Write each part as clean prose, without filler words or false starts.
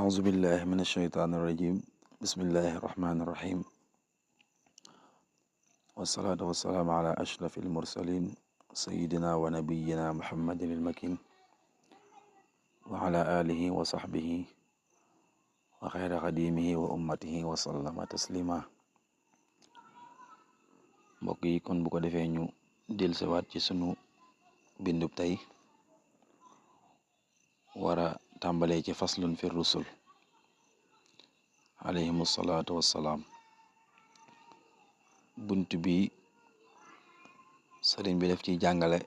أعوذ بالله من الشيطان الرجيم بسم الله الرحمن الرحيم والصلاة والسلام على أشرف المرسلين سيدنا ونبينا محمد المكين وعلى آله وصحبه وخير خديمه وأمته وسلم تسليما. mbokk yi kon bu ko defee ñu dellusiwaat ci sunu bindub tey wara tàmbalee ci faslun fi rusul alayhimu salaatu wassalaam. bunt bi sëriñ bi def ci jàngale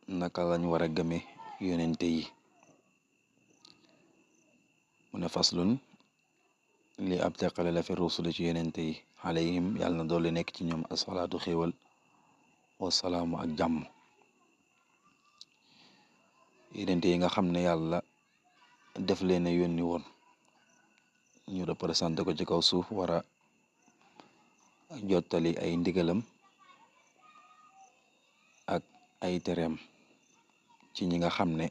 naka lañ war a gëme yonente yi. mu ne faslun li ab teqale la fi rusul ci yonente yi alayhim yàlla na doole nekk ci ñoom asalaatu xéewal wasalaamu ak jàmm. yonente yi nga xam ne yàlla def leen a yónni woon ñu représenté ko ci kaw suuf war a jottali ay ndigalam ak ay tereem ci ñi nga xam ne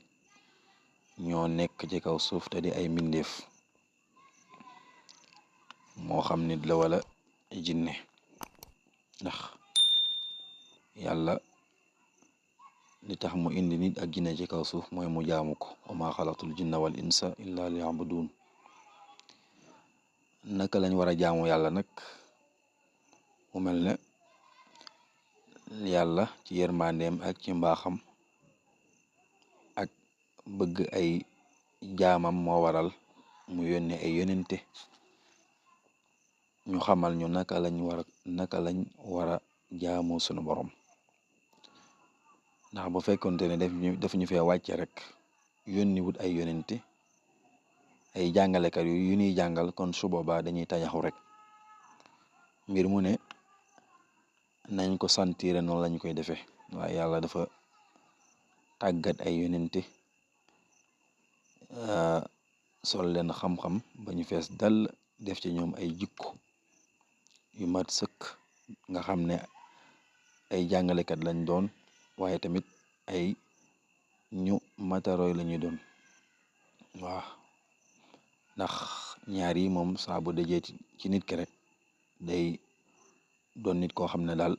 ñoo nekk ci kaw suuf te di ay mbindeef moo xam nit la wala jinne, ndax yàlla li tax mu indi nit ak jinne ci kaw suuf mooy mu jaamu ko wa ma xalaqtul jinna wal insa illa liya'budun. naka lañ war a jaamu yàlla nag? mu mel ne yàlla ci yërmandeem ak ci mbaaxam ak bëgg ay jaamam moo waral mu yónne ay yonente ñu xamal ñu naka lañ war a jaamu sunu borom. ndax bu fekkonte ne daf ñu fee wàcce rek yónni wut ay yonente ay jàngalekat yu ñuy jàngal, kon su boobaa dañuy tajaxu rek mbir mu ne nañ ko santire noonu lañ koy defee. waaye yàlla dafa tàggat ay yonente sol leen xam-xam ba ñu fees dal, def ci ñoom ay jikko yu mat sëkk nga xam ne ay jàngalekat lañ doon, waaye tamit ay ñu mataroy la ñu doon. waaw ndax ñaar yi moom saa bu dajee ci nit ki rek day doon nit koo xam ne daal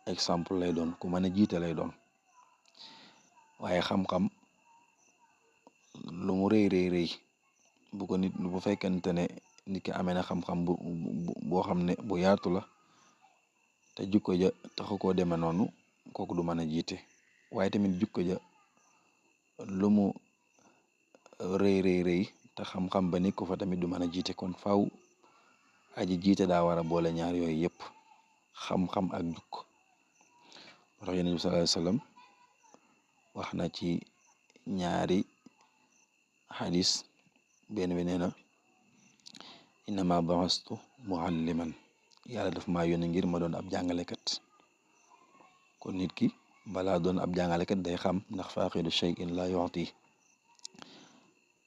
exemple lay doon, ku mën a jiite lay doon. waaye xam-xam lu mu rëy rëy rëy bu fekkente ne nit ki amee na xam-xam boo xam ne bu yaatu la te jukko ja taxu koo demee noonu, kooku du mën a jiite. waaye tamit jukko ja lu mu rëy rëy rëy te xam-xam ba nekk ko fa tamit du mën a jiite. kon faaw aji jiite daa war a boole ñaar yooyu yëpp, xam-xam ak jukko. moo tax Yonent bi sallallahu alayhi wasallam wax na ci ñaari xadis, benn bi nee na innama ba'astu mualliman, yàlla daf maa yónni ngir ma doon ab jàngalekat. kon nit ki balaa doon ab jàngalekat day xam, ndax faaqidu shay'in la yu'ti.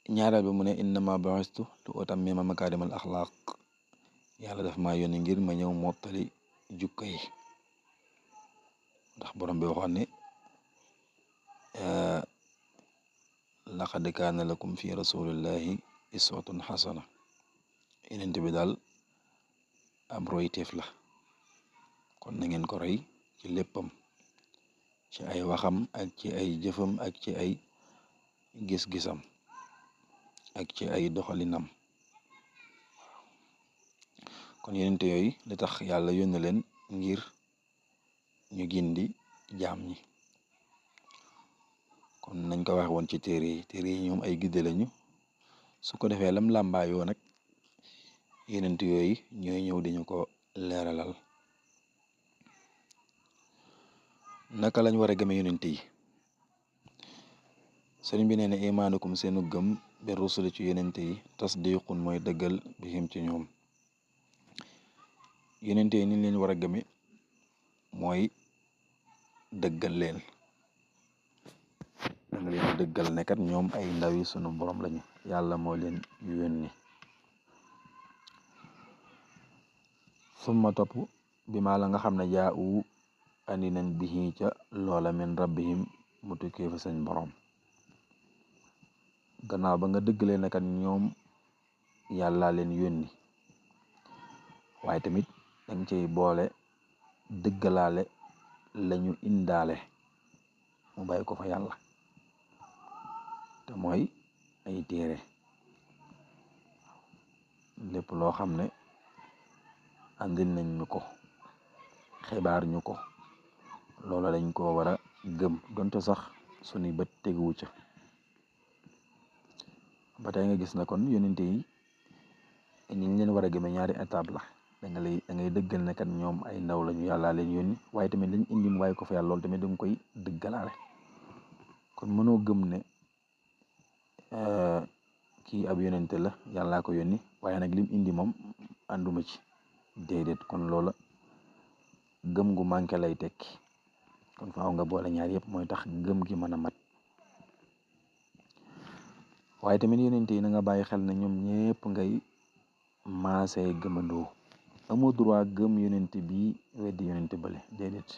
ñaareel bi mu ne innama ba'astu li utammima makaarimal axlaaq, yàlla daf maa yónni ngir ma ñëw mottali jukka yi. ndax borom bi waxoon ne laqad kaana lakum fi rasulillahi iswatun xasana, yenent bi daal ab royteef la. kon na ngeen ko roy ci léppam, ci ay waxam ak ci ay jëfam ak ci ay gis-gisam ak ci ay doxalinam. kon yenente yooyu li tax yàlla yónni leen ngir ñu gindi jaam ñi. kon nañ ko waxe woon ci téere yi ñoom ay gidde lañu, su ko defee lam làmbaayoo nag yenent yooyu ñooy ñëw diñu ko leeralal. naka lañ war a gëme yonente yi? sëriñ bi nee na imaanukum seenu gëm bi rusuli ci yonente yi tasdiqun mooy dëggal bihim ci ñoom. yonente yi niñ leen war a gëme mooy dëggal leen, danga leen dëggal ne kat ñoom ay ndawi sunu borom lañu, yàlla moo leen yónni. summa topp bi maa la nga xam ne jaa u andi nañ bihi ca loola min rabbihim mu tukkee fa seen borom. gannaaw ba nga dëggalee ne kat ñoom yàllaa leen yónni waaye tamit danga cey boole dëggalaale lañu indaale mu bàyyi ko fa yàlla te mooy ay téere lépp loo xam ne andil nañ ñu ko xibaar ñu ko loola dañ ko war a gëm donte sax suñu bët teguwu ca ba tey nga gis na kon yonente yi ñi ngi leen war a gëmee ñaari étape la da ngay dëggal ne kat ñoom ay ndaw lañu yàllaa leen yónni waaye tamit lañ indi mu waaye ko fa yàlla loolu tamit da nga koy dëggalaale kon mënoo gëm ne kii ab yonente la yàllaa ko yónni waaye nag lim indi moom ànduma ci déedéet kon loola gëm gu manqué lay tekki kon faaw nga boole ñaar yëpp mooy tax gëm gi mën a mat waaye tamit yonente yi na nga bàyyi xel ne ñoom ñëpp ngay maasee gëmandoo amoo droit gëm yonente bi weddi yonente bale déedéet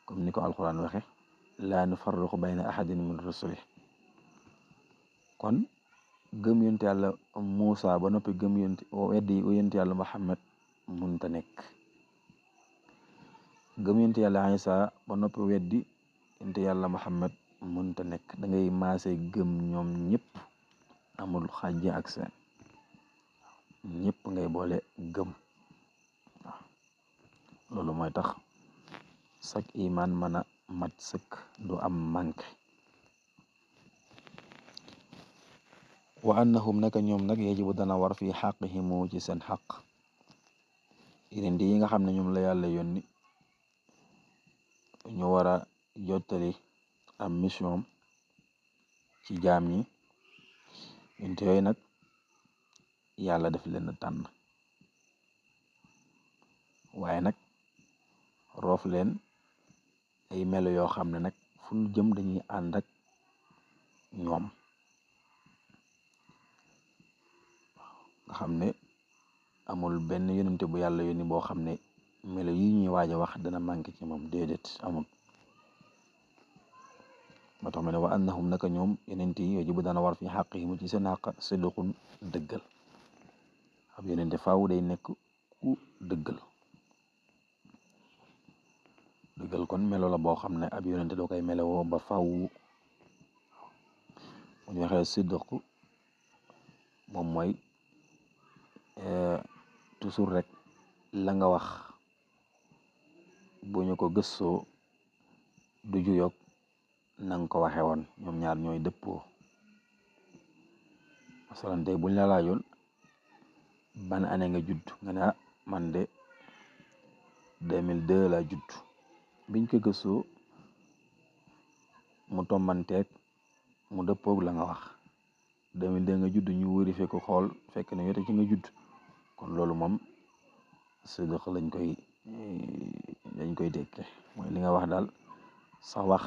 comme ni ko alxuraan waxe laa nufarriqu bayna ahadin min rusuli kon gëm yonente yàlla Muusa ba noppi gëm weddi yonente yàlla Muhammad munta nekk gëm yonente yàlla Isa ba noppi weddi yonente yàlla Muhammad munta nekk da ngay maasee gëm ñoom ñëpp amul xàjji ak seen ñëpp ngay boole gëm waaw loolu mooy tax sak iman mën a mat sëkk du am manqué wa annahum naka ñoom nag yajibu dana war fi xaqihimu ci seen xaq yeneen yi nga xam ne ñoom la yàlla yónni ñu war a jottali am mission ci jaam ñi yonent yooyu nag yàlla def leen tànn waaye nag roof leen ay melo yoo xam ne nag fu ñu jëm dañuy ànd ak ñoom nga xam ne amul benn yonente bu yàlla yónni boo xam ne melo yi ñuy waaj a wax dana manqué ci moom déedéet amul moo tax ma ne wa annahum naka ñoom yonente yi yajibu dana war fi xaqihim ci seen xaq sidqun dëggal ab yonente faaw day nekk ku dëggal kon melo la boo xam ne ab yonente doo koy melowoo ba faaw bu ñu waxee sidq moom mooy toujours rek la nga wax bu ñu ko gëstoo du juyoog na nga ko waxe woon ñoom ñaar ñooy dëppoo masalan tey buñ la laajoon ban année nga judd nga ne man de 2002 la judd biñ ko gëstoo mu tommanteeg mu dëppoog la nga wax 2002 nga judd ñu vérifié ko xool fekk ne yote ci nga judd kon loolu moom sidq dañ koy tekke mooy li nga wax daal sa wax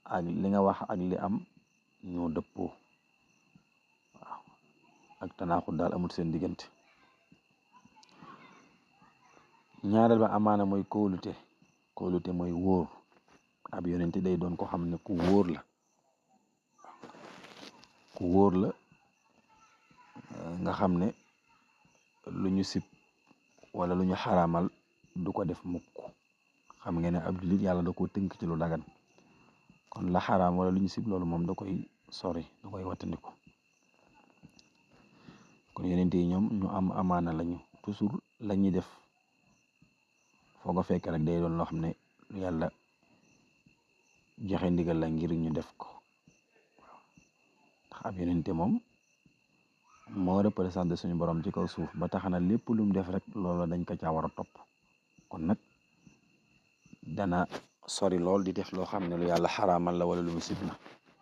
ak li nga wax ak li am ñoo dëppoo waaw ak tanaaxut daal amul seen diggante ñaareel ba amaana mooy kóolute mooy wóor ab yonente day doon ko xam ne ku wóor la nga xam ne lu ñu sib wala lu ñu xaraamal du ko def mukk xam ngeen ne ab jullit yàlla da ko tënk ci lu dagan kon la xaraam wala lu ñu sib loolu moom da koy sori da koy wattandiku kon yonente yi ñoom ñu am amaana lañu toujours la ñuy def foo ko fekk rek day doon loo xam ne yàlla joxe ndigal la ngir ñu def ko ndax ab yonente moom moo représenté suñu borom ci kaw suuf ba tax na lépp lu mu def rek loolu dañ ko caa war a topp kon nag dana sori lool di def loo xam ne lu yàlla xaraamal la wala lu mu sib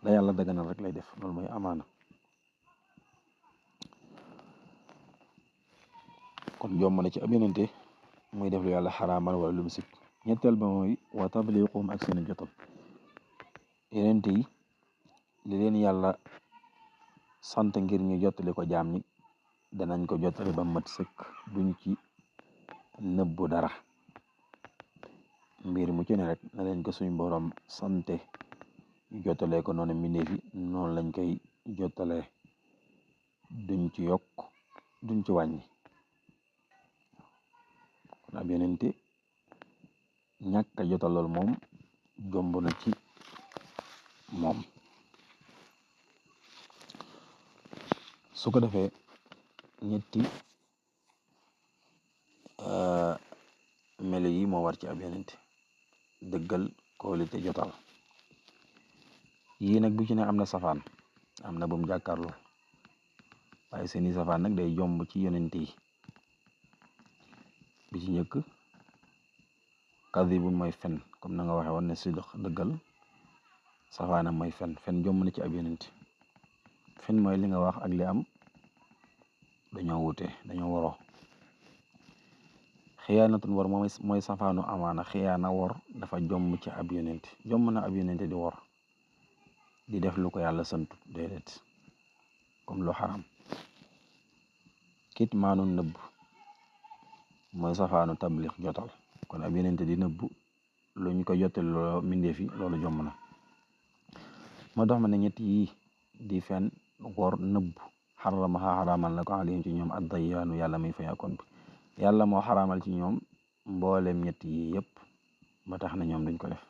la yàlla daganal rek lay def loolu mooy amaana kon jomb na ci ab yonente muy def lu yàlla xaraamal wala lu mu sib ñetteel ba mooy wa tabliquhum ak seen jotal yonente yi li leen yàlla sant ngir ñu jottali ko jaam ñi danañ ko jottali ba mat sëkk duñ ci nëbbu dara mbir mu ci ne rek na leen ko suñ borom sante ñu jottalee ko noonu mbindeef yi noonu lañ koy jottalee duñ ci yokk duñ ci wàññi kon ab yonente ñàkk a jotal lool moom jomb na ci moom. su ko defee ñetti melo yi moo war ci ab yonente: dëggal, kóolite, jotal. yii nag bu ci ne am na safaan, am na bum jàkkaarloo, waaye seeni safaan nag day jomb ci yonente yi. bi ci njëkk kadibun mooy fen, comme na nga waxe woon ne sidq dëggal, safaanam mooy fen jomb na ci ab yonente. fen mooy li nga wax ak li am dañoo wute, dañoo waroo. xiyaanatun war mooy safaanu amaana. xiyaana wor dafa jomb ci ab yonente. jomb na ab yonente di wor, di def lu ko yàlla santu, déedéet, comme lu xaram. kitmaanu nëbb mooy safaanu tablix jotal. kon ab yonente di nëbb luñ ko jotal loo mbindeef yi, loolu jomb na. moo tax ma ne ñett yi di fen, wor, nëbb, xaramaha xaramal na ko alayhim ci ñoom addayaanu yàlla muy fayakoon bi. yàlla moo xaramal ci ñoom mboolem ñett yi yëpp ba tax na ñoom duñ ko def.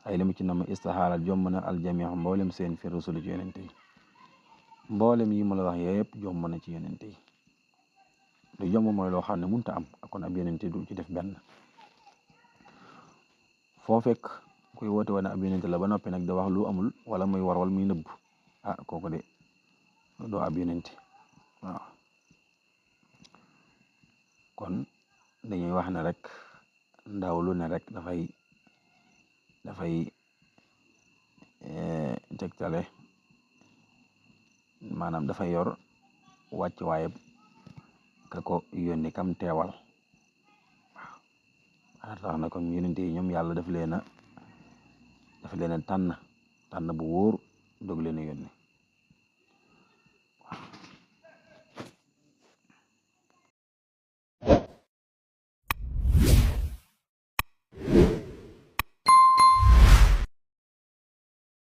ay limu ci nama istaxaalat jomb na aljamix mboolem seen fi rusuli ci yonente yi. mboolem yi mu la wax yëpp jomb na ci yonente yi. lu jomb mooy loo xam ne munta am, kon ab yonente du ci def benn. foo fekk kuy woote wane ab yonente la ba noppi nag da wax lu amul wala muy war wala muy nëbb, kooku de doo ab yonente. waaw kon dañuy wax ne rek ndaw lu ne rek dafay tegtale, maanaam dafay yor wàcc waaye ka ko yónni kam teewal. waaw tax na kon yonente yi ñoom yàlla daf leen a tànn bu wóor dog leen a yónni.